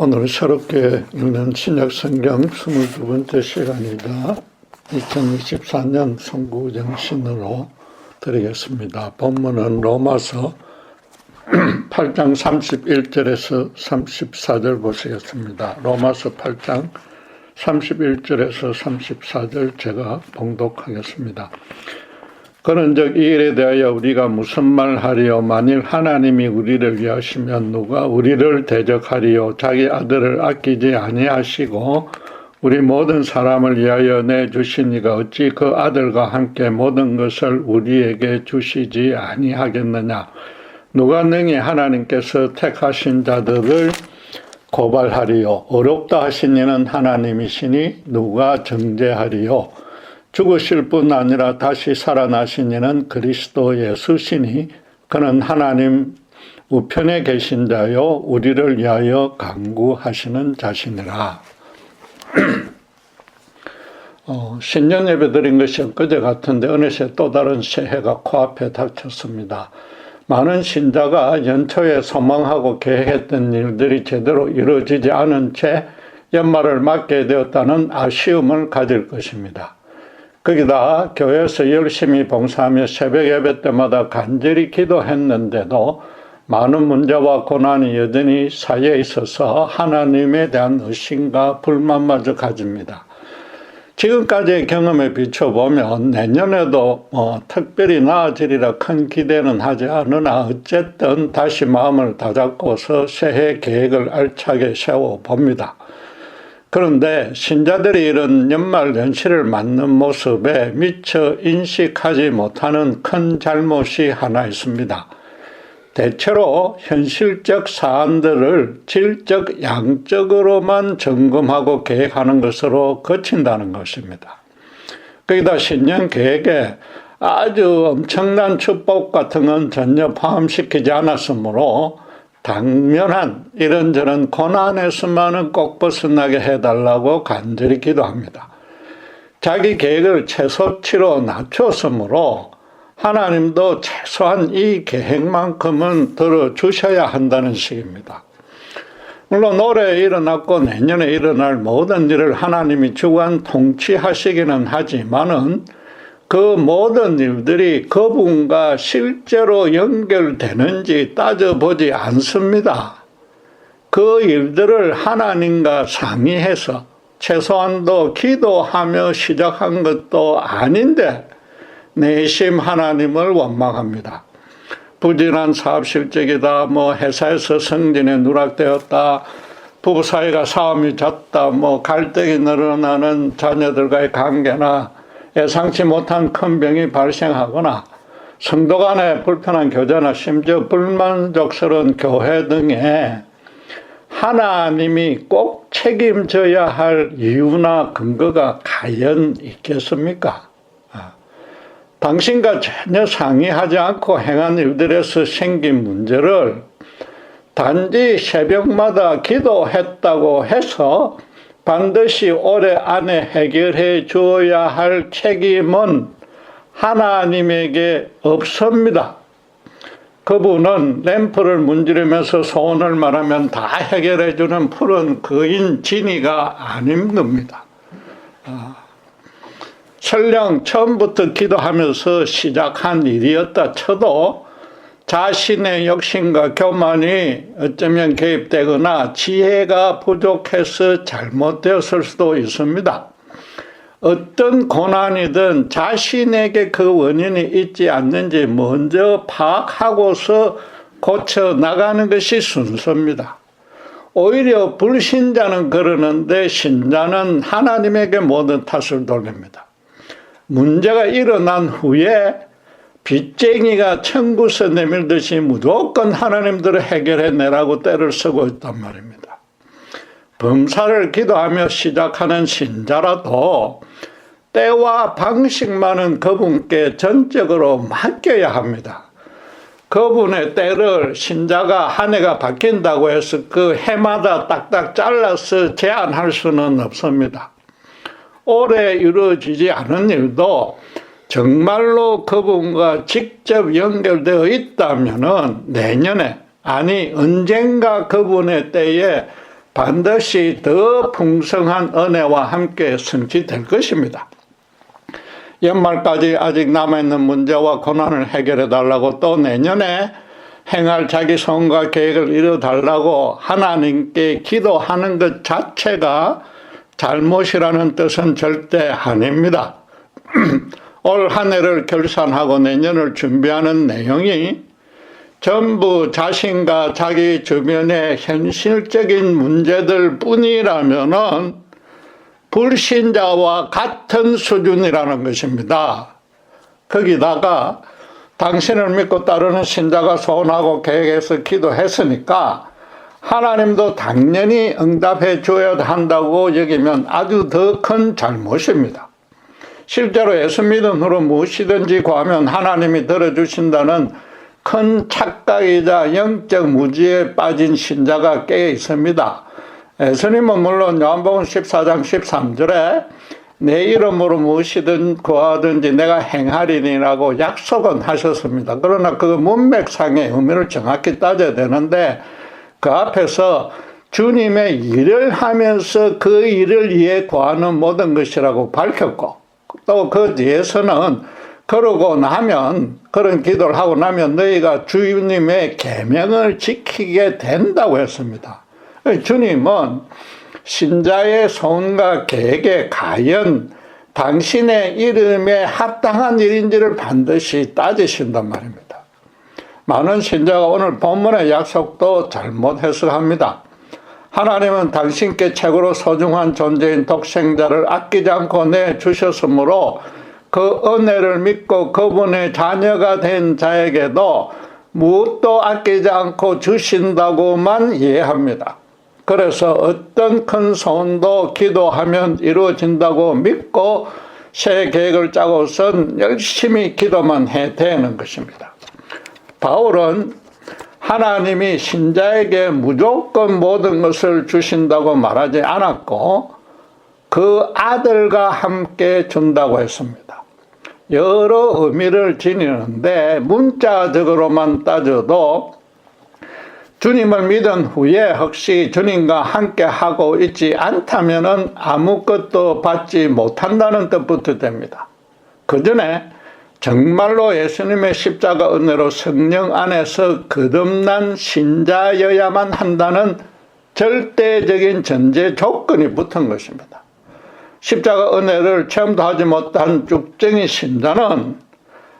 오늘 새롭게 읽는 신약성경 22번째 시간이다. 2024년 성구정신으로 드리겠습니다. 본문은 로마서 8장 31절에서 34절 보시겠습니다. 로마서 8장 31절에서 34절 제가 봉독하겠습니다. 그런즉 이 일에 대하여 우리가 무슨 말하리요? 만일 하나님이 우리를 위하시면 누가 우리를 대적하리요? 자기 아들을 아끼지 아니하시고 우리 모든 사람을 위하여 내주시니가 어찌 그 아들과 함께 모든 것을 우리에게 주시지 아니하겠느냐? 누가 능히 하나님께서 택하신 자들을 고발하리요? 어렵다 하신 이는 하나님이시니 누가 정죄하리요? 죽으실 뿐 아니라 다시 살아나신 이는 그리스도 예수시니 그는 하나님 우편에 계신 자요 우리를 위하여 간구하시는 자시니라. 신년 예배 드린 것이 엊그제 같은데 어느새 또 다른 새해가 코앞에 닥쳤습니다. 많은 신자가 연초에 소망하고 계획했던 일들이 제대로 이루어지지 않은 채 연말을 맞게 되었다는 아쉬움을 가질 것입니다. 거기다 교회에서 열심히 봉사하며 새벽 예배 때마다 간절히 기도했는데도 많은 문제와 고난이 여전히 사이에 있어서 하나님에 대한 의심과 불만마저 가집니다. 지금까지의 경험에 비춰보면 내년에도 특별히 나아지리라 큰 기대는 하지 않으나 어쨌든 다시 마음을 다잡고서 새해 계획을 알차게 세워봅니다. 그런데 신자들이 이런 연말 연시를 맞는 모습에 미처 인식하지 못하는 큰 잘못이 하나 있습니다. 대체로 현실적 사안들을 질적, 양적으로만 점검하고 계획하는 것으로 그친다는 것입니다. 거기다 신년 계획에 아주 엄청난 축복 같은 건 전혀 포함시키지 않았으므로 당면한 이런저런 고난에서만은 꼭 벗어나게 해달라고 간절히 기도합니다. 자기 계획을 최소치로 낮췄으므로 하나님도 최소한 이 계획만큼은 들어주셔야 한다는 식입니다. 물론 올해 일어났고 내년에 일어날 모든 일을 하나님이 주관 통치하시기는 하지만은 그 모든 일들이 그분과 실제로 연결되는지 따져보지 않습니다. 그 일들을 하나님과 상의해서 최소한도 기도하며 시작한 것도 아닌데 내심 하나님을 원망합니다. 부진한 사업 실적이다, 회사에서 승진에 누락되었다, 부부 사이가 싸움이 잦다, 갈등이 늘어나는 자녀들과의 관계나 예상치 못한 큰 병이 발생하거나 성도 간의 불편한 교제나 심지어 불만족스러운 교회 등에 하나님이 꼭 책임져야 할 이유나 근거가 과연 있겠습니까? 당신과 전혀 상의하지 않고 행한 일들에서 생긴 문제를 단지 새벽마다 기도했다고 해서 반드시 올해 안에 해결해 주어야 할 책임은 하나님에게 없습니다. 그분은 램프를 문지르면서 소원을 말하면 다 해결해 주는 푸른 거인 지니가 아닌 겁니다. 설령 처음부터 기도하면서 시작한 일이었다 쳐도 자신의 욕심과 교만이 어쩌면 개입되거나 지혜가 부족해서 잘못되었을 수도 있습니다. 어떤 고난이든 자신에게 그 원인이 있지 않는지 먼저 파악하고서 고쳐 나가는 것이 순서입니다. 오히려 불신자는 그러는데 신자는 하나님에게 모든 탓을 돌립니다. 문제가 일어난 후에 빚쟁이가 청구서 내밀듯이 무조건 하나님들을 해결해내라고 때를 쓰고 있단 말입니다. 범사를 기도하며 시작하는 신자라도 때와 방식만은 그분께 전적으로 맡겨야 합니다. 그분의 때를 신자가 한 해가 바뀐다고 해서 그 해마다 딱딱 잘라서 제한할 수는 없습니다. 올해 이루어지지 않은 일도 정말로 그분과 직접 연결되어 있다면은 내년에, 아니 언젠가 그분의 때에 반드시 더 풍성한 은혜와 함께 성취될 것입니다. 연말까지 아직 남아있는 문제와 고난을 해결해 달라고, 또 내년에 행할 자기 소원과 계획을 이뤄달라고 하나님께 기도하는 것 자체가 잘못이라는 뜻은 절대 아닙니다. 올 한 해를 결산하고 내년을 준비하는 내용이 전부 자신과 자기 주변의 현실적인 문제들 뿐이라면은 불신자와 같은 수준이라는 것입니다. 거기다가 당신을 믿고 따르는 신자가 소원하고 계획해서 기도했으니까 하나님도 당연히 응답해 줘야 한다고 여기면 아주 더 큰 잘못입니다. 실제로 예수 믿은 후로 무엇이든지 구하면 하나님이 들어주신다는 큰 착각이자 영적 무지에 빠진 신자가 꽤 있습니다. 예수님은 물론 요한복음 14장 13절에 내 이름으로 무엇이든 구하든지 내가 행하리니라고 약속은 하셨습니다. 그러나 그 문맥상의 의미를 정확히 따져야 되는데 그 앞에서 주님의 일을 하면서 그 일을 위해 구하는 모든 것이라고 밝혔고, 또 그 뒤에서는 그러고 나면, 그런 기도를 하고 나면 너희가 주님의 계명을 지키게 된다고 했습니다. 주님은 신자의 소원과 계획에 과연 당신의 이름에 합당한 일인지를 반드시 따지신단 말입니다. 많은 신자가 오늘 본문의 약속도 잘못 해석합니다. 하나님은 당신께 최고로 소중한 존재인 독생자를 아끼지 않고 내주셨으므로 그 은혜를 믿고 그분의 자녀가 된 자에게도 무엇도 아끼지 않고 주신다고만 이해합니다. 그래서 어떤 큰 소원도 기도하면 이루어진다고 믿고 새 계획을 짜고선 열심히 기도만 해 대는 것입니다. 바울은 하나님이 신자에게 무조건 모든 것을 주신다고 말하지 않았고 그 아들과 함께 준다고 했습니다. 여러 의미를 지니는데 문자적으로만 따져도 주님을 믿은 후에 혹시 주님과 함께 하고 있지 않다면 아무것도 받지 못한다는 뜻부터 됩니다. 그 전에 정말로 예수님의 십자가 은혜로 성령 안에서 거듭난 신자여야만 한다는 절대적인 전제 조건이 붙은 것입니다. 십자가 은혜를 체험도 하지 못한 쭉쟁이 신자는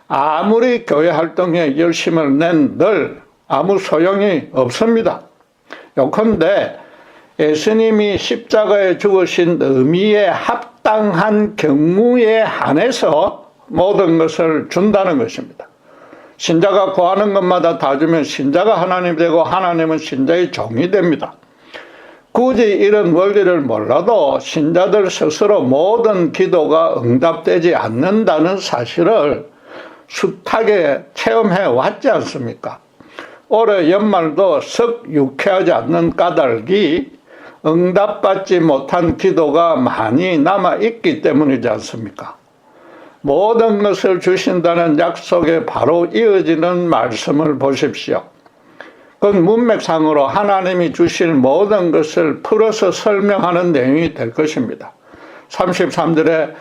아무리 교회 활동에 열심을 낸들 아무 소용이 없습니다. 요컨대 예수님이 십자가에 죽으신 의미에 합당한 경우에 한해서 모든 것을 준다는 것입니다. 신자가 구하는 것마다 다 주면 신자가 하나님이 되고 하나님은 신자의 종이 됩니다. 굳이 이런 원리를 몰라도 신자들 스스로 모든 기도가 응답되지 않는다는 사실을 숱하게 체험해 왔지 않습니까? 올해 연말도 썩 유쾌하지 않는 까닭이 응답받지 못한 기도가 많이 남아있기 때문이지 않습니까? 모든 것을 주신다는 약속에 바로 이어지는 말씀을 보십시오. 그건 문맥상으로 하나님이 주실 모든 것을 풀어서 설명하는 내용이 될 것입니다. 33절에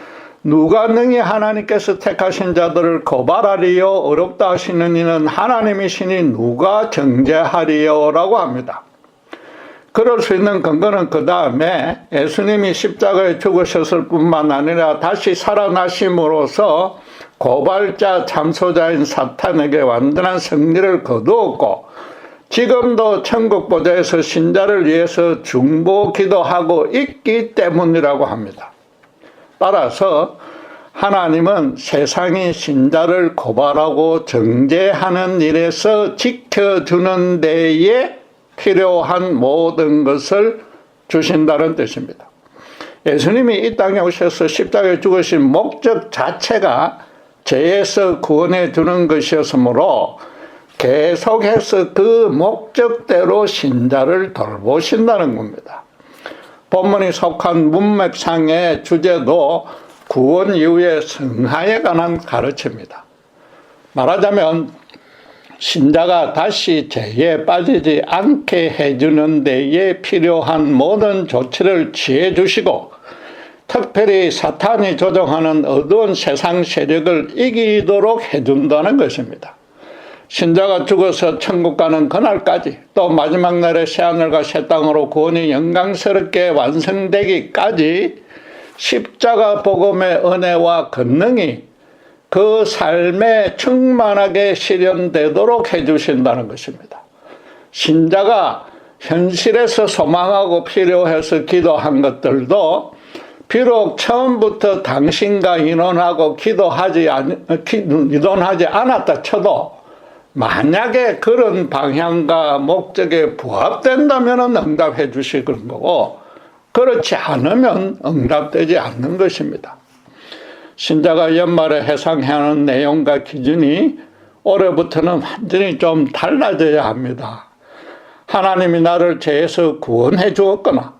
누가 능히 하나님께서 택하신 자들을 고발하리요 어렵다 하시는 이는 하나님이시니 누가 정죄하리요 라고 합니다. 그럴 수 있는 근거는 그 다음에 예수님이 십자가에 죽으셨을 뿐만 아니라 다시 살아나심으로써 고발자 참소자인 사탄에게 완전한 승리를 거두었고 지금도 천국 보좌에서 신자를 위해서 중보 기도하고 있기 때문이라고 합니다. 따라서 하나님은 세상이 신자를 고발하고 정죄하는 일에서 지켜주는 데에 필요한 모든 것을 주신다는 뜻입니다. 예수님이 이 땅에 오셔서 십자가에 죽으신 목적 자체가 죄에서 구원해 주는 것이었으므로 계속해서 그 목적대로 신자를 돌보신다는 겁니다. 본문이 속한 문맥상의 주제도 구원 이후의 성화에 관한 가르침입니다. 말하자면 신자가 다시 죄에 빠지지 않게 해주는 데에 필요한 모든 조치를 취해 주시고, 특별히 사탄이 조종하는 어두운 세상 세력을 이기도록 해준다는 것입니다. 신자가 죽어서 천국 가는 그날까지, 또 마지막 날에 새하늘과 새 땅으로 구원이 영광스럽게 완성되기까지 십자가 복음의 은혜와 권능이 그 삶에 충만하게 실현되도록 해주신다는 것입니다. 신자가 현실에서 소망하고 필요해서 기도한 것들도 비록 처음부터 당신과 의논하지 않았다 쳐도 만약에 그런 방향과 목적에 부합된다면 응답해 주시는 거고, 그렇지 않으면 응답되지 않는 것입니다. 신자가 연말에 해상해야 하는 내용과 기준이 올해부터는 완전히 좀 달라져야 합니다. 하나님이 나를 죄에서 구원해 주었거나,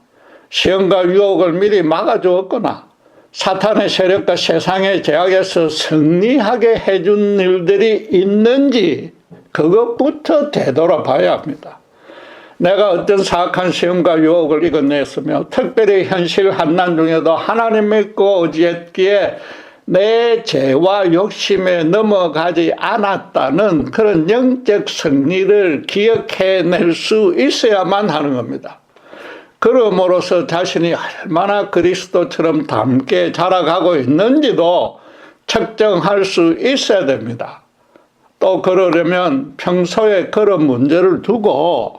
시험과 유혹을 미리 막아 주었거나, 사탄의 세력과 세상의 제약에서 승리하게 해준 일들이 있는지 그것부터 되돌아봐야 합니다. 내가 어떤 사악한 시험과 유혹을 이겨냈으며 특별히 현실 환난 중에도 하나님 믿고 의지했기에 내 죄와 욕심에 넘어가지 않았다는 그런 영적 승리를 기억해낼 수 있어야만 하는 겁니다. 그럼으로써 자신이 얼마나 그리스도처럼 닮게 자라가고 있는지도 측정할 수 있어야 됩니다. 또 그러려면 평소에 그런 문제를 두고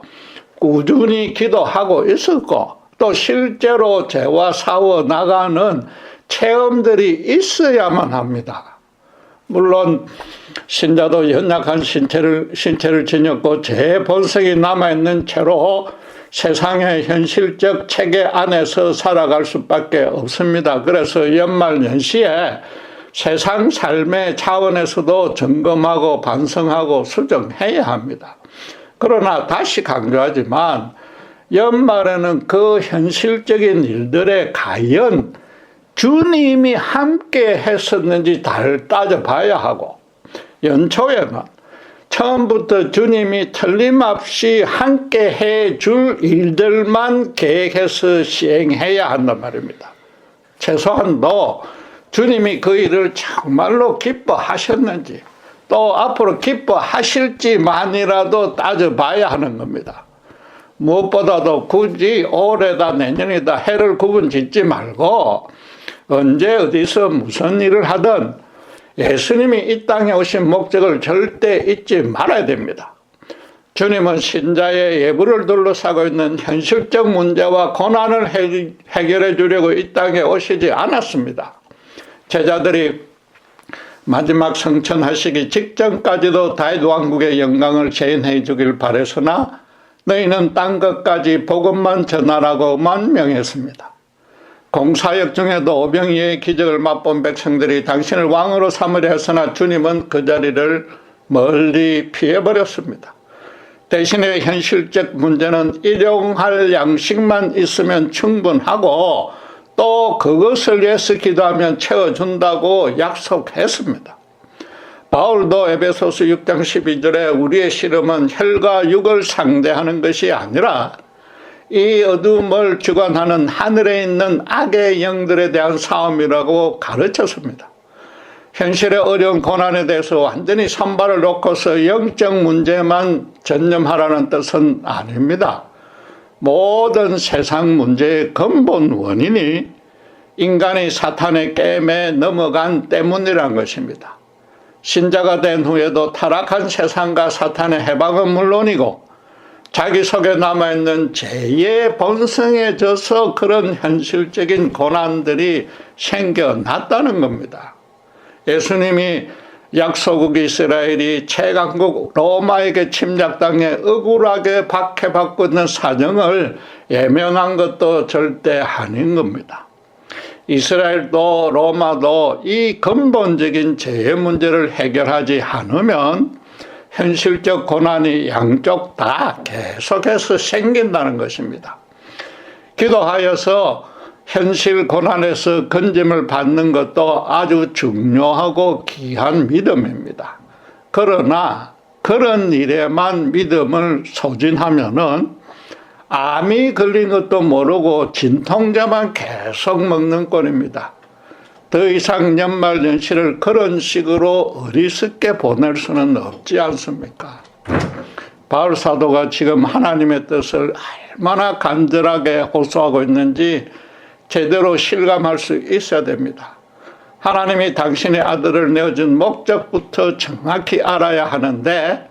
꾸준히 기도하고 있었고, 또 실제로 죄와 싸워 나가는 체험들이 있어야만 합니다. 물론 신자도 연약한 신체를 지녔고 죄의 본성이 남아있는 채로 세상의 현실적 체계 안에서 살아갈 수밖에 없습니다. 그래서 연말 연시에 세상 삶의 차원에서도 점검하고 반성하고 수정해야 합니다. 그러나 다시 강조하지만 연말에는 그 현실적인 일들에 과연 주님이 함께 했었는지 잘 따져봐야 하고, 연초에는 처음부터 주님이 틀림없이 함께 해줄 일들만 계획해서 시행해야 한단 말입니다. 최소한도 주님이 그 일을 정말로 기뻐하셨는지, 또 앞으로 기뻐하실지만이라도 따져봐야 하는 겁니다. 무엇보다도 굳이 올해다 내년이다 해를 구분 짓지 말고 언제 어디서 무슨 일을 하든 예수님이 이 땅에 오신 목적을 절대 잊지 말아야 됩니다. 주님은 신자의 예부를 둘러싸고 있는 현실적 문제와 고난을 해결해 주려고 이 땅에 오시지 않았습니다. 제자들이 마지막 성천하시기 직전까지도 다윗 왕국의 영광을 재현해 주길 바랬으나 너희는 딴 것까지 복음만 전하라고만 명했습니다. 공사역 중에도 오병이의 기적을 맛본 백성들이 당신을 왕으로 삼으려 했으나 주님은 그 자리를 멀리 피해버렸습니다. 대신에 현실적 문제는 일용할 양식만 있으면 충분하고 또 그것을 위해서 기도하면 채워준다고 약속했습니다. 바울도 에베소서 6장 12절에 우리의 씨름은 혈과 육을 상대하는 것이 아니라 이 어둠을 주관하는 하늘에 있는 악의 영들에 대한 싸움이라고 가르쳤습니다. 현실의 어려운 고난에 대해서 완전히 선발을 놓고서 영적 문제만 전념하라는 뜻은 아닙니다. 모든 세상 문제의 근본 원인이 인간이 사탄의 게임에 넘어간 때문이란 것입니다. 신자가 된 후에도 타락한 세상과 사탄의 해방은 물론이고 자기 속에 남아있는 죄의 본성에 져서 그런 현실적인 고난들이 생겨났다는 겁니다. 예수님이 약소국 이스라엘이 최강국 로마에게 침략당해 억울하게 박해받고 있는 사정을 예명한 것도 절대 아닌 겁니다. 이스라엘도 로마도 이 근본적인 죄의 문제를 해결하지 않으면 현실적 고난이 양쪽 다 계속해서 생긴다는 것입니다. 기도하여서 현실 고난에서 건짐을 받는 것도 아주 중요하고 귀한 믿음입니다. 그러나 그 그런 일에만 믿음을 소진하면은 암이 걸린 것도 모르고 진통제만 계속 먹는 꼴입니다. 더 이상 연말연시를 그런 식으로 어리석게 보낼 수는 없지 않습니까? 바울 사도가 지금 하나님의 뜻을 얼마나 간절하게 호소하고 있는지 제대로 실감할 수 있어야 됩니다. 하나님이 당신의 아들을 내어준 목적부터 정확히 알아야 하는데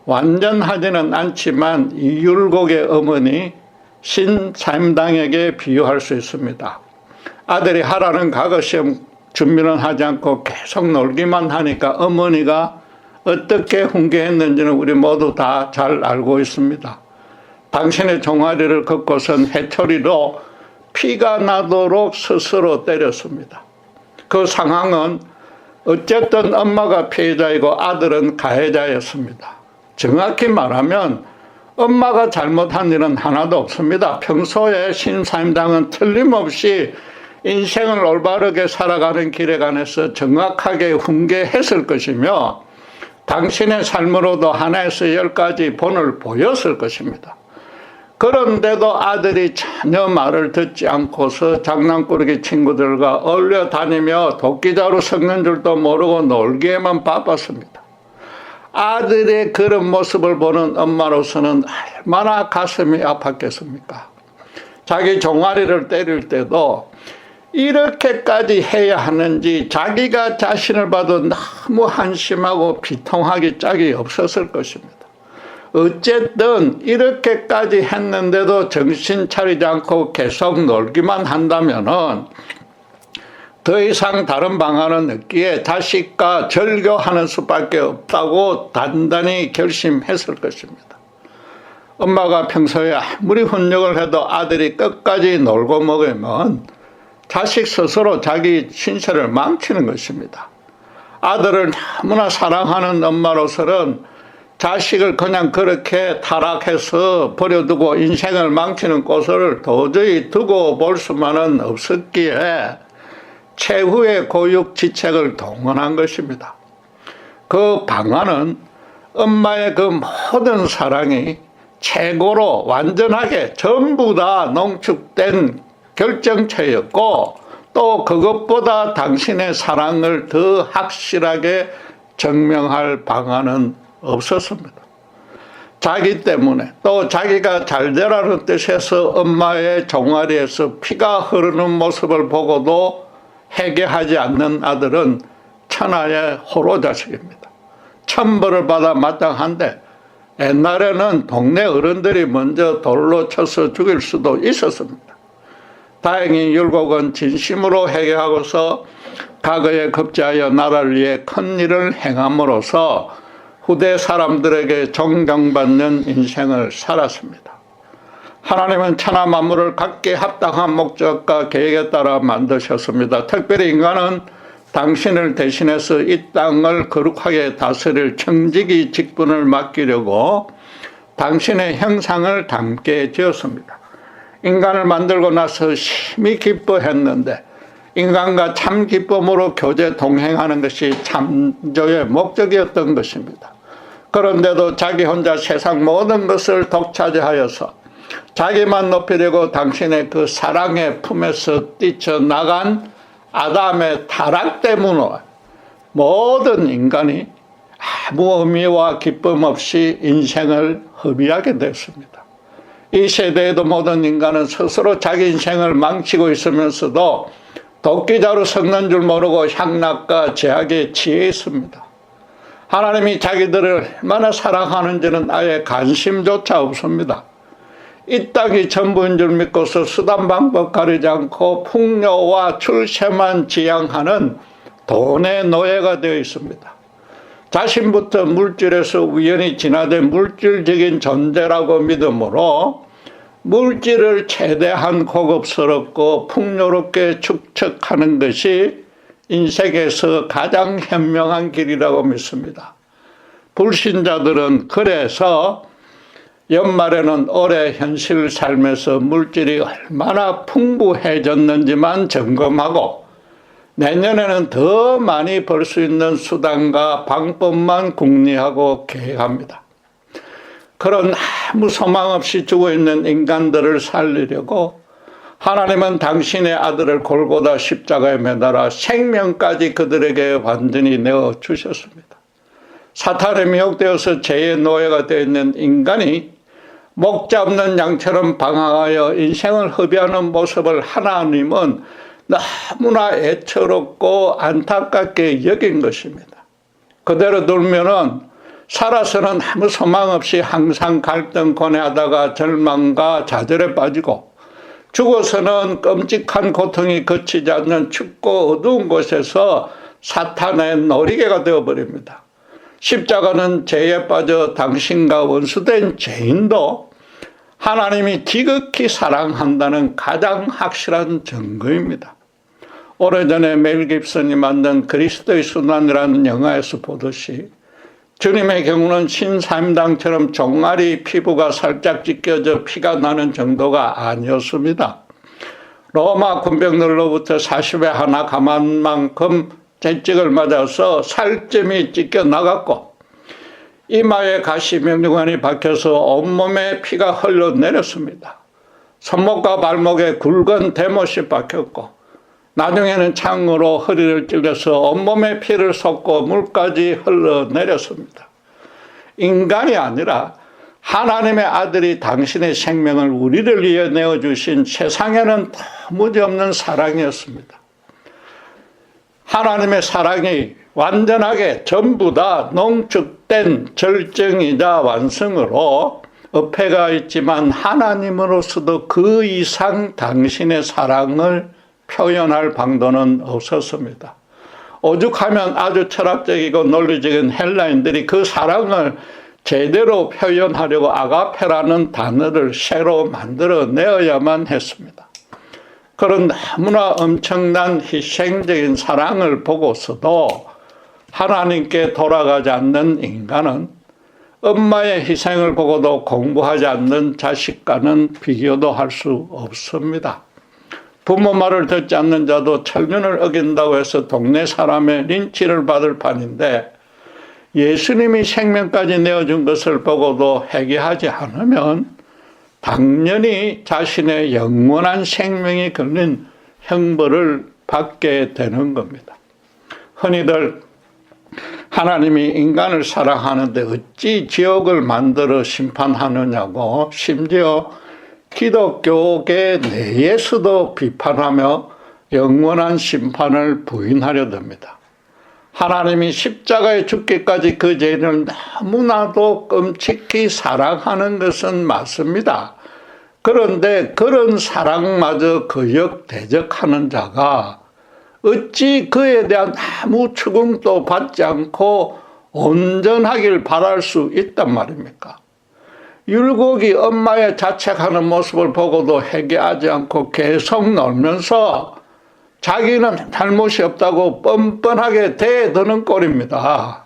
완전하지는 않지만 이 율곡의 어머니 신사임당에게 비유할 수 있습니다. 아들이 하라는 과거시험 준비는 하지 않고 계속 놀기만 하니까 어머니가 어떻게 훈계했는지는 우리 모두 다 잘 알고 있습니다. 당신의 종아리를 걷고선 해초리로 피가 나도록 스스로 때렸습니다. 그 상황은 어쨌든 엄마가 피해자이고 아들은 가해자였습니다. 정확히 말하면 엄마가 잘못한 일은 하나도 없습니다. 평소에 신사임당은 틀림없이 인생을 올바르게 살아가는 길에 관해서 정확하게 훈계했을 것이며 당신의 삶으로도 하나에서 10가지 본을 보였을 것입니다. 그런데도 아들이 전혀 말을 듣지 않고서 장난꾸러기 친구들과 어울려 다니며 도끼자루 섞는 줄도 모르고 놀기에만 바빴습니다. 아들의 그런 모습을 보는 엄마로서는 얼마나 가슴이 아팠겠습니까? 자기 종아리를 때릴 때도 이렇게까지 해야 하는지 자기가 자신을 봐도 너무 한심하고 비통하기 짝이 없었을 것입니다. 어쨌든 이렇게까지 했는데도 정신 차리지 않고 계속 놀기만 한다면은 더 이상 다른 방안은 없기에 자식과 절교하는 수밖에 없다고 단단히 결심했을 것입니다. 엄마가 평소에 아무리 훈육을 해도 아들이 끝까지 놀고 먹으면 자식 스스로 자기 신세를 망치는 것입니다. 아들을 너무나 사랑하는 엄마로서는 자식을 그냥 그렇게 타락해서 버려두고 인생을 망치는 꼴을 도저히 두고 볼 수만은 없었기에 최후의 고육지책을 동원한 것입니다. 그 방안은 엄마의 그 모든 사랑이 최고로 완전하게 전부 다 농축된 결정체였고 또 그것보다 당신의 사랑을 더 확실하게 증명할 방안은 없었습니다. 자기 때문에 또 자기가 잘 되라는 뜻에서 엄마의 종아리에서 피가 흐르는 모습을 보고도 회개하지 않는 아들은 천하의 호로자식입니다. 천벌을 받아 마땅한데 옛날에는 동네 어른들이 먼저 돌로 쳐서 죽일 수도 있었습니다. 다행히 율곡은 진심으로 회개하고서 과거에 급제하여 나라를 위해 큰 일을 행함으로써 후대 사람들에게 존경받는 인생을 살았습니다. 하나님은 천하 만물을 각기 합당한 목적과 계획에 따라 만드셨습니다. 특별히 인간은 당신을 대신해서 이 땅을 거룩하게 다스릴 청지기 직분을 맡기려고 당신의 형상을 닮게 지었습니다. 인간을 만들고 나서 심히 기뻐했는데 인간과 참 기쁨으로 교제 동행하는 것이 창조의 목적이었던 것입니다. 그런데도 자기 혼자 세상 모든 것을 독차지하여서 자기만 높이려고 당신의 그 사랑의 품에서 뛰쳐나간 아담의 타락 때문에 모든 인간이 아무 의미와 기쁨 없이 인생을 허비하게 됐습니다. 이 세대에도 모든 인간은 스스로 자기 인생을 망치고 있으면서도 도끼자루 섞는 줄 모르고 향락과 제약에 취해 있습니다. 하나님이 자기들을 얼마나 사랑하는지는 아예 관심조차 없습니다. 이 땅이 전부인 줄 믿고서 수단 방법 가리지 않고 풍요와 출세만 지향하는 돈의 노예가 되어 있습니다. 자신부터 물질에서 우연히 진화된 물질적인 존재라고 믿음으로 물질을 최대한 고급스럽고 풍요롭게 축적하는 것이 인생에서 가장 현명한 길이라고 믿습니다. 불신자들은 그래서 연말에는 올해 현실 삶에서 물질이 얼마나 풍부해졌는지만 점검하고 내년에는 더 많이 벌 수 있는 수단과 방법만 궁리하고 계획합니다. 그런 아무 소망 없이 죽어있는 인간들을 살리려고 하나님은 당신의 아들을 골고다 십자가에 매달아 생명까지 그들에게 완전히 내어주셨습니다. 사탄에 미혹되어서 죄의 노예가 되어 있는 인간이 목자 없는 양처럼 방황하여 인생을 허비하는 모습을 하나님은 너무나 애처롭고 안타깝게 여긴 것입니다. 그대로 둘면은 살아서는 아무 소망 없이 항상 갈등 고뇌하다가 절망과 좌절에 빠지고, 죽어서는 끔찍한 고통이 그치지 않는 춥고 어두운 곳에서 사탄의 놀이개가 되어버립니다. 십자가는 죄에 빠져 당신과 원수된 죄인도 하나님이 지극히 사랑한다는 가장 확실한 증거입니다. 오래전에 멜 깁슨이 만든 그리스도의 순환이라는 영화에서 보듯이 주님의 경우는 신사임당처럼 종아리 피부가 살짝 찢겨져 피가 나는 정도가 아니었습니다. 로마 군병들로부터 40에 하나 감한 만큼 채찍을 맞아서 살점이 찢겨 나갔고, 이마에 가시 명령관이 박혀서 온몸에 피가 흘러내렸습니다. 손목과 발목에 굵은 대못이 박혔고, 나중에는 창으로 허리를 찔러서 온몸에 피를 쏟고 물까지 흘러내렸습니다. 인간이 아니라 하나님의 아들이 당신의 생명을 우리를 위해 내어주신 세상에는 도무지없는 사랑이었습니다. 하나님의 사랑이 완전하게 전부 다 농축된 절정이자 완성으로 어폐가 있지만 하나님으로서도 그 이상 당신의 사랑을 표현할 방도는 없었습니다. 오죽하면 아주 철학적이고 논리적인 헬라인들이 그 사랑을 제대로 표현하려고 아가페라는 단어를 새로 만들어내어야만 했습니다. 그런 너무나 엄청난 희생적인 사랑을 보고서도 하나님께 돌아가지 않는 인간은 엄마의 희생을 보고도 공부하지 않는 자식과는 비교도 할 수 없습니다. 부모 말을 듣지 않는 자도 천륜을 어긴다고 해서 동네 사람의 린치를 받을 판인데, 예수님이 생명까지 내어준 것을 보고도 회개하지 않으면 당연히 자신의 영원한 생명이 걸린 형벌을 받게 되는 겁니다. 흔히들 하나님이 인간을 사랑하는데 어찌 지옥을 만들어 심판하느냐고 심지어 기독교계 내에서도 비판하며 영원한 심판을 부인하려 듭니다. 하나님이 십자가에 죽기까지 그 죄인을 너무나도 끔찍히 사랑하는 것은 맞습니다. 그런데 그런 사랑마저 거역대적하는 자가 어찌 그에 대한 아무 추궁도 받지 않고 온전하길 바랄 수 있단 말입니까? 율곡이 엄마의 자책하는 모습을 보고도 회개하지 않고 계속 놀면서 자기는 잘못이 없다고 뻔뻔하게 대드는 꼴입니다.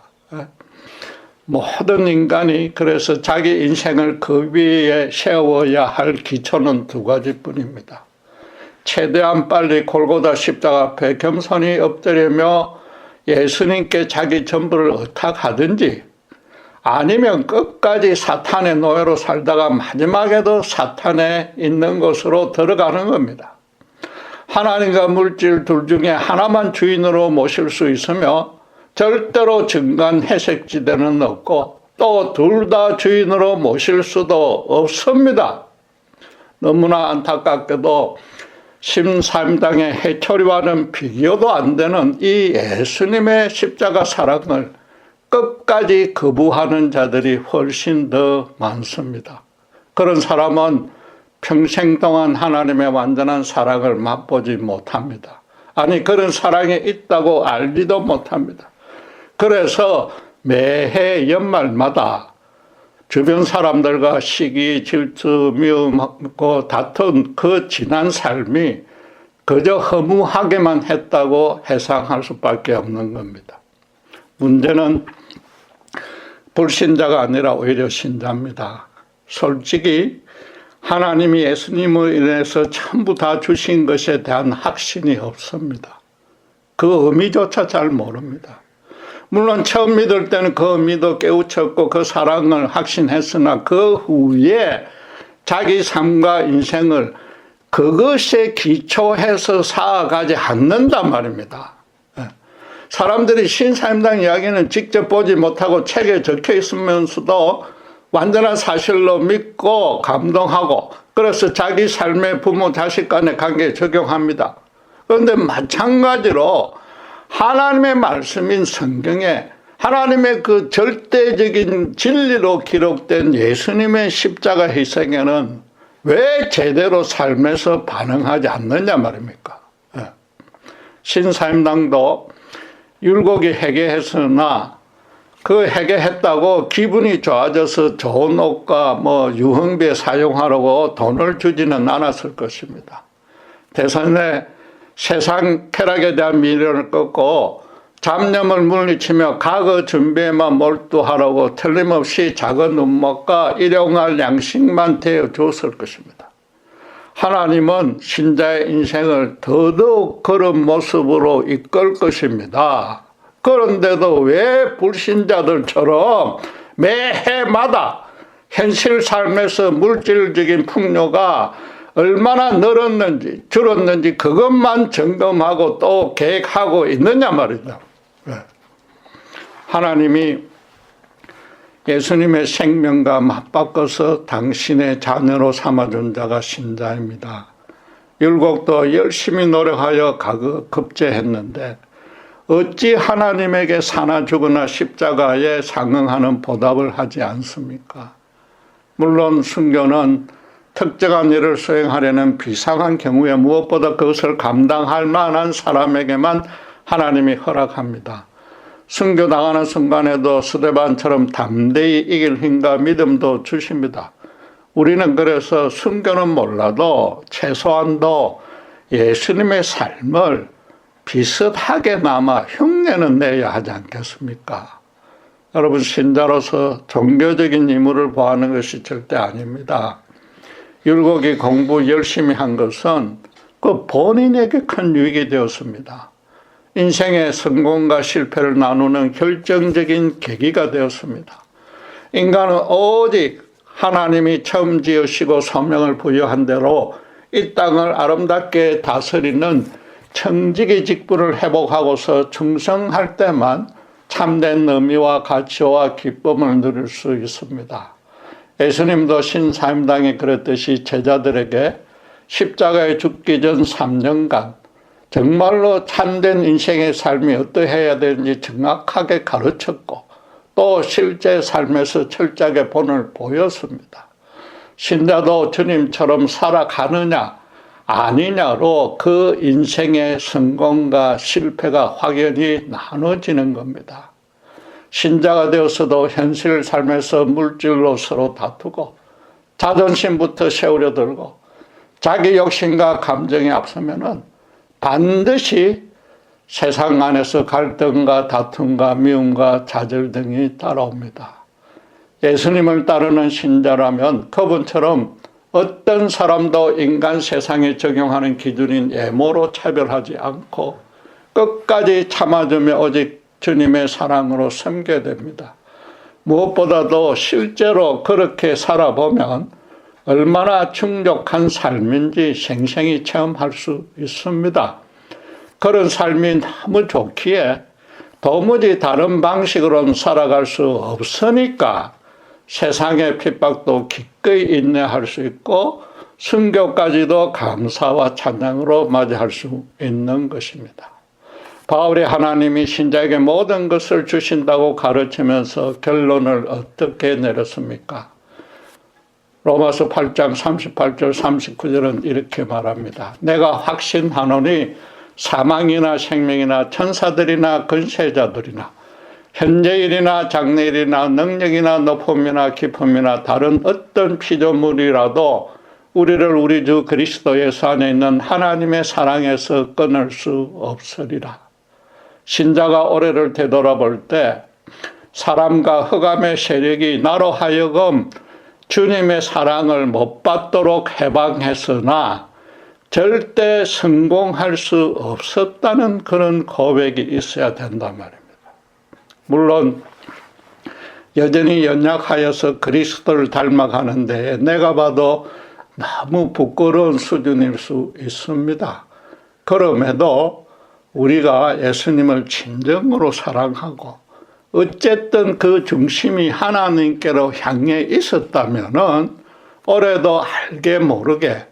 모든 인간이 그래서 자기 인생을 그 위에 세워야 할 기초는 두 가지뿐입니다. 최대한 빨리 골고다 십자가 앞에 겸손히 엎드리며 예수님께 자기 전부를 의탁하든지, 아니면 끝까지 사탄의 노예로 살다가 마지막에도 사탄에 있는 곳으로 들어가는 겁니다. 하나님과 물질 둘 중에 하나만 주인으로 모실 수 있으며 절대로 중간 회색지대는 없고 또 둘 다 주인으로 모실 수도 없습니다. 너무나 안타깝게도 신사임당의 해초리와는 비교도 안 되는 이 예수님의 십자가 사랑을 끝까지 거부하는 자들이 훨씬 더 많습니다. 그런 사람은 평생 동안 하나님의 완전한 사랑을 맛보지 못합니다. 아니, 그런 사랑이 있다고 알지도 못합니다. 그래서 매해 연말마다 주변 사람들과 시기, 질투, 미움하고 다툰 그 지난 삶이 그저 허무하게만 했다고 해상할 수밖에 없는 겁니다. 문제는 불신자가 아니라 오히려 신자입니다. 솔직히 하나님이 예수님을 인해서 전부 다 주신 것에 대한 확신이 없습니다. 그 의미조차 잘 모릅니다. 물론 처음 믿을 때는 그 의미도 깨우쳤고 그 사랑을 확신했으나 그 후에 자기 삶과 인생을 그것에 기초해서 살아가지 않는단 말입니다. 사람들이 신사임당 이야기는 직접 보지 못하고 책에 적혀 있으면서도 완전한 사실로 믿고 감동하고 그래서 자기 삶의 부모 자식 간의 관계에 적용합니다. 그런데 마찬가지로 하나님의 말씀인 성경에 하나님의 그 절대적인 진리로 기록된 예수님의 십자가 희생에는 왜 제대로 삶에서 반응하지 않느냐 말입니까? 신사임당도 율곡이 회개했으나 그 회개했다고 기분이 좋아져서 좋은 옷과 유흥비에 사용하려고 돈을 주지는 않았을 것입니다. 대선에 세상 쾌락에 대한 미련을 꺾고 잡념을 물리치며 과거 준비에만 몰두하라고 틀림없이 작은 음목과 일용할 양식만 대어주었을 것입니다. 하나님은 신자의 인생을 더더욱 그런 모습으로 이끌 것입니다. 그런데도 왜 불신자들처럼 매해마다 현실 삶에서 물질적인 풍요가 얼마나 늘었는지 줄었는지 그것만 점검하고 또 계획하고 있느냐 말이죠. 하나님이 예수님의 생명과 맞바꿔서 당신의 자녀로 삼아준 자가 신자입니다. 율곡도 열심히 노력하여 급제했는데 어찌 하나님에게 사나 죽으나 십자가에 상응하는 보답을 하지 않습니까? 물론 순교는 특정한 일을 수행하려는 비상한 경우에 무엇보다 그것을 감당할 만한 사람에게만 하나님이 허락합니다. 순교당하는 순간에도 스데반처럼 담대히 이길 힘과 믿음도 주십니다. 우리는 그래서 순교는 몰라도 최소한도 예수님의 삶을 비슷하게나마 흉내는 내야 하지 않겠습니까? 여러분, 신자로서 종교적인 임무를 보하는 것이 절대 아닙니다. 율곡이 공부 열심히 한 것은 그 본인에게 큰 유익이 되었습니다. 인생의 성공과 실패를 나누는 결정적인 계기가 되었습니다. 인간은 오직 하나님이 처음 지으시고 소명을 부여한 대로 이 땅을 아름답게 다스리는 청지기 직분을 회복하고서 충성할 때만 참된 의미와 가치와 기쁨을 누릴 수 있습니다. 예수님도 신사임당에 그랬듯이 제자들에게 십자가에 죽기 전 3년간 정말로 참된 인생의 삶이 어떠해야 되는지 정확하게 가르쳤고 또 실제 삶에서 철저하게 본을 보였습니다. 신자도 주님처럼 살아가느냐 아니냐로 그 인생의 성공과 실패가 확연히 나눠지는 겁니다. 신자가 되어서도 현실 삶에서 물질로 서로 다투고 자존심부터 세우려 들고 자기 욕심과 감정에 앞서면은 반드시 세상 안에서 갈등과 다툼과 미움과 좌절 등이 따라옵니다. 예수님을 따르는 신자라면 그분처럼 어떤 사람도 인간 세상에 적용하는 기준인 외모로 차별하지 않고 끝까지 참아주며 오직 주님의 사랑으로 섬겨야 됩니다. 무엇보다도 실제로 그렇게 살아보면 얼마나 충족한 삶인지 생생히 체험할 수 있습니다. 그런 삶이 너무 좋기에 도무지 다른 방식으로는 살아갈 수 없으니까 세상의 핍박도 기꺼이 인내할 수 있고 순교까지도 감사와 찬양으로 맞이할 수 있는 것입니다. 바울이 하나님이 신자에게 모든 것을 주신다고 가르치면서 결론을 어떻게 내렸습니까? 로마서 8장 38절 39절은 이렇게 말합니다. 내가 확신하노니 사망이나 생명이나 천사들이나 권세자들이나 현재일이나 장래일이나 능력이나 높음이나 깊음이나 다른 어떤 피조물이라도 우리를 우리 주 그리스도 예수 안에 있는 하나님의 사랑에서 끊을 수 없으리라. 신자가 올해를 되돌아볼 때 사람과 흑암의 세력이 나로 하여금 주님의 사랑을 못 받도록 해방했으나 절대 성공할 수 없었다는 그런 고백이 있어야 된단 말입니다. 물론 여전히 연약하여서 그리스도를 닮아가는데 내가 봐도 너무 부끄러운 수준일 수 있습니다. 그럼에도 우리가 예수님을 진정으로 사랑하고 어쨌든 그 중심이 하나님께로 향해 있었다면은 올해도 알게 모르게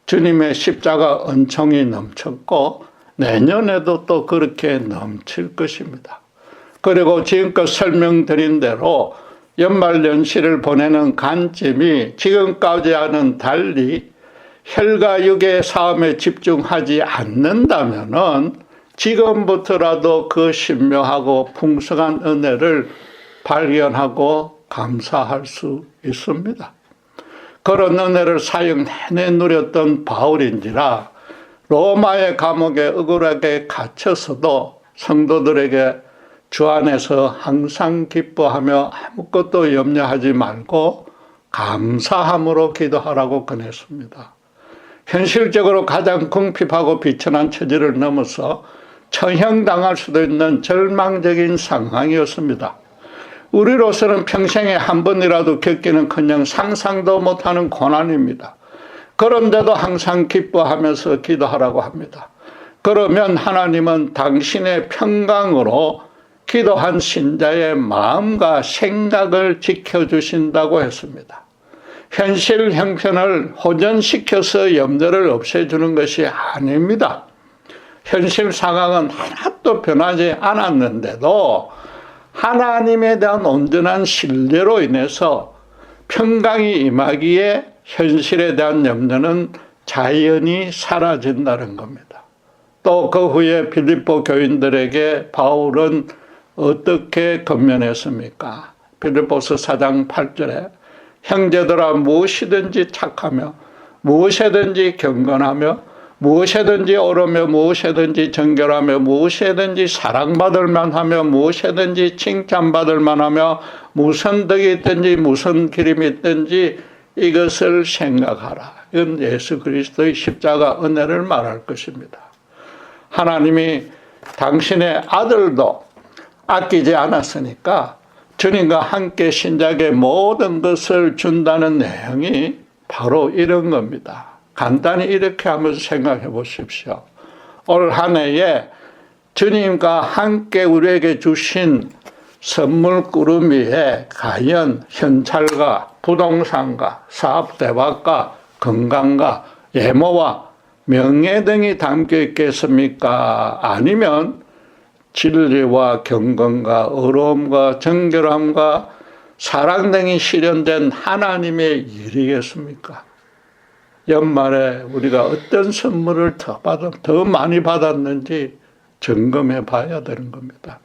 주님의 십자가 은총이 넘쳤고 내년에도 또 그렇게 넘칠 것입니다. 그리고 지금껏 설명드린 대로 연말연시를 보내는 관점이 지금까지와는 달리 혈과 육의 싸움에 집중하지 않는다면은 지금부터라도 그 신묘하고 풍성한 은혜를 발견하고 감사할 수 있습니다. 그런 은혜를 사형 내내 누렸던 바울인지라 로마의 감옥에 억울하게 갇혀서도 성도들에게 주 안에서 항상 기뻐하며 아무것도 염려하지 말고 감사함으로 기도하라고 권했습니다. 현실적으로 가장 궁핍하고 비천한 처지를 넘어서 처형당할 수도 있는 절망적인 상황이었습니다. 우리로서는 평생에 한 번이라도 겪기는커녕 상상도 못하는 고난입니다. 그런데도 항상 기뻐하면서 기도하라고 합니다. 그러면 하나님은 당신의 평강으로 기도한 신자의 마음과 생각을 지켜주신다고 했습니다. 현실 형편을 호전시켜서 염려를 없애주는 것이 아닙니다. 현실 상황은 하나도 변하지 않았는데도 하나님에 대한 온전한 신뢰로 인해서 평강이 임하기에 현실에 대한 염려는 자연히 사라진다는 겁니다. 또 그 후에 빌립보 교인들에게 바울은 어떻게 권면했습니까? 빌립보서 4장 8절에 형제들아 무엇이든지 착하며 무엇이든지 경건하며 무엇이든지 옳으며 무엇이든지 정결하며 무엇이든지 사랑받을 만하며 무엇이든지 칭찬받을 만하며 무슨 덕이 있든지 무슨 기림이 있든지 이것을 생각하라. 이건 예수 그리스도의 십자가 은혜를 말할 것입니다. 하나님이 당신의 아들도 아끼지 않았으니까 주님과 함께 신작의 모든 것을 준다는 내용이 바로 이런 겁니다. 간단히 이렇게 한번 생각해 보십시오. 올 한 해에 주님과 함께 우리에게 주신 선물구름 위에 과연 현찰과 부동산과 사업 대박과 건강과 예모와 명예 등이 담겨 있겠습니까? 아니면 진리와 경건과 의로움과 정결함과 사랑 등이 실현된 하나님의 일이겠습니까? 연말에 우리가 어떤 선물을 더 많이 받았는지 점검해 봐야 되는 겁니다.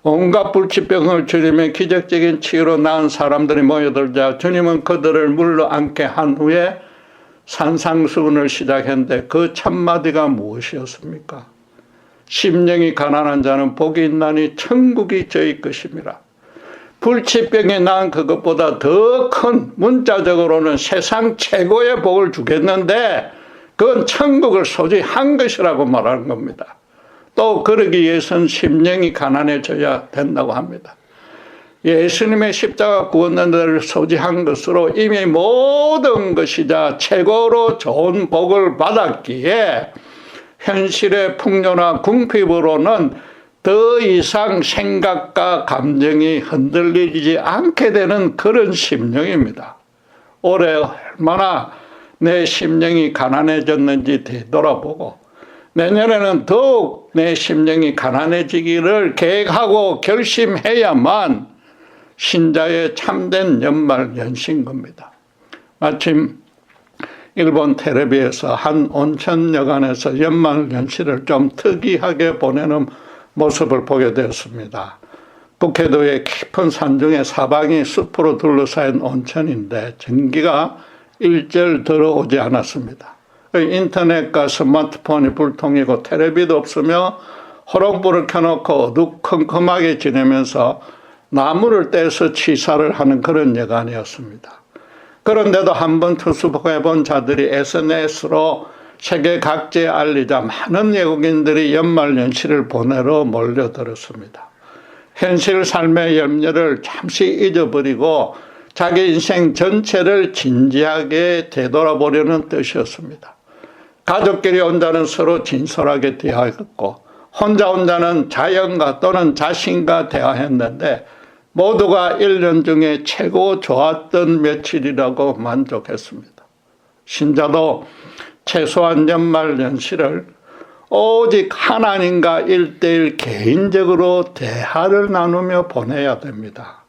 온갖 불치병을 주님의 기적적인 치유로 나은 사람들이 모여들자 주님은 그들을 물러앉게 한 후에 산상수훈을 시작했는데 그 첫마디가 무엇이었습니까? 심령이 가난한 자는 복이 있나니 천국이 저희 것임이라. 불치병에 나은 그것보다 더 큰 문자적으로는 세상 최고의 복을 주겠는데 그건 천국을 소지한 것이라고 말하는 겁니다. 또 그러기 위해서는 심령이 가난해져야 된다고 합니다. 예수님의 십자가 구원을 소지한 것으로 이미 모든 것이자 최고로 좋은 복을 받았기에 현실의 풍요나 궁핍으로는 더 이상 생각과 감정이 흔들리지 않게 되는 그런 심령입니다. 올해 얼마나 내 심령이 가난해졌는지 되돌아보고 내년에는 더욱 내 심령이 가난해지기를 계획하고 결심해야만 신자의 참된 연말연시인 겁니다. 마침 일본 텔레비에서 한 온천여관에서 연말연시를 좀 특이하게 보내는 모습을 보게 되었습니다. 북해도의 깊은 산중에 사방이 숲으로 둘러싸인 온천인데 전기가 일절 들어오지 않았습니다. 인터넷과 스마트폰이 불통이고 텔레비도 없으며 호롱불을 켜놓고 어두컴컴하게 지내면서 나무를 떼서 취사를 하는 그런 여관이었습니다. 그런데도 한번 투숙해본 자들이 SNS로 세계 각지에 알리자 많은 외국인들이 연말연시를 보내러 몰려들었습니다. 현실 삶의 염려를 잠시 잊어버리고 자기 인생 전체를 진지하게 되돌아보려는 뜻이었습니다. 가족끼리 혼자는 서로 진솔하게 대화했고 혼자는 자연과 또는 자신과 대화했는데 모두가 1년 중에 최고 좋았던 며칠이라고 만족했습니다. 신자도 최소한 연말연시를 오직 하나님과 1:1 개인적으로 대화를 나누며 보내야 됩니다.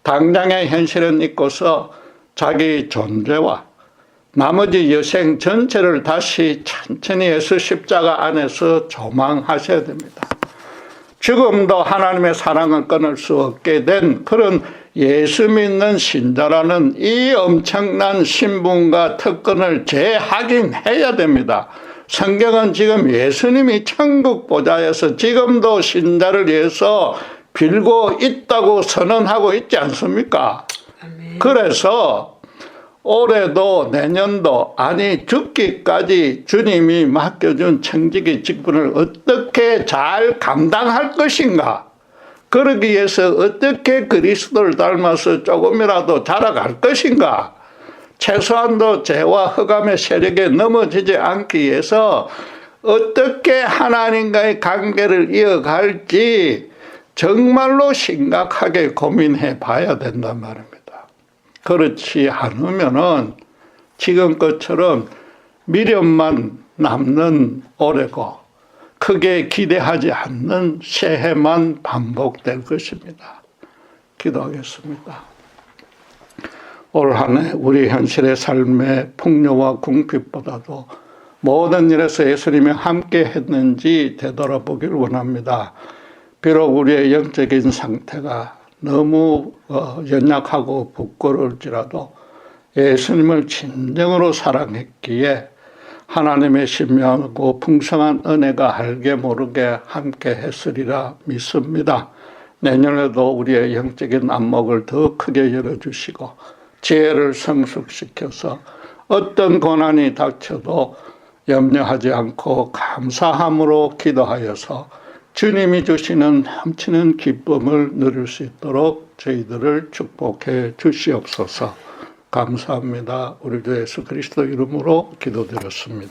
당장의 현실은 잊고서 자기 존재와 나머지 여생 전체를 다시 천천히 예수 십자가 안에서 조망하셔야 됩니다. 죽음도 하나님의 사랑을 끊을 수 없게 된 그런 예수 믿는 신자라는 이 엄청난 신분과 특권을 재확인해야 됩니다. 성경은 지금 예수님이 천국 보좌에서 지금도 신자를 위해서 빌고 있다고 선언하고 있지 않습니까? 아멘. 그래서 올해도 내년도 아니 죽기까지 주님이 맡겨준 청지기 직분을 어떻게 잘 감당할 것인가, 그러기 위해서 어떻게 그리스도를 닮아서 조금이라도 자라갈 것인가, 최소한도 죄와 흑암의 세력에 넘어지지 않기 위해서 어떻게 하나님과의 관계를 이어갈지 정말로 심각하게 고민해 봐야 된단 말입니다. 그렇지 않으면은 지금 것처럼 미련만 남는 올해고 크게 기대하지 않는 새해만 반복될 것입니다. 기도하겠습니다. 올 한 해 우리 현실의 삶의 풍요와 궁핍보다도 모든 일에서 예수님이 함께 했는지 되돌아보기를 원합니다. 비록 우리의 영적인 상태가 너무 연약하고 부끄러울지라도 예수님을 진정으로 사랑했기에 하나님의 신명하고 풍성한 은혜가 알게 모르게 함께 했으리라 믿습니다. 내년에도 우리의 영적인 안목을 더 크게 열어주시고 지혜를 성숙시켜서 어떤 고난이 닥쳐도 염려하지 않고 감사함으로 기도하여서 주님이 주시는 넘치는 기쁨을 누릴 수 있도록 저희들을 축복해 주시옵소서. 감사합니다. 우리 주 예수 그리스도 이름으로 기도드렸습니다.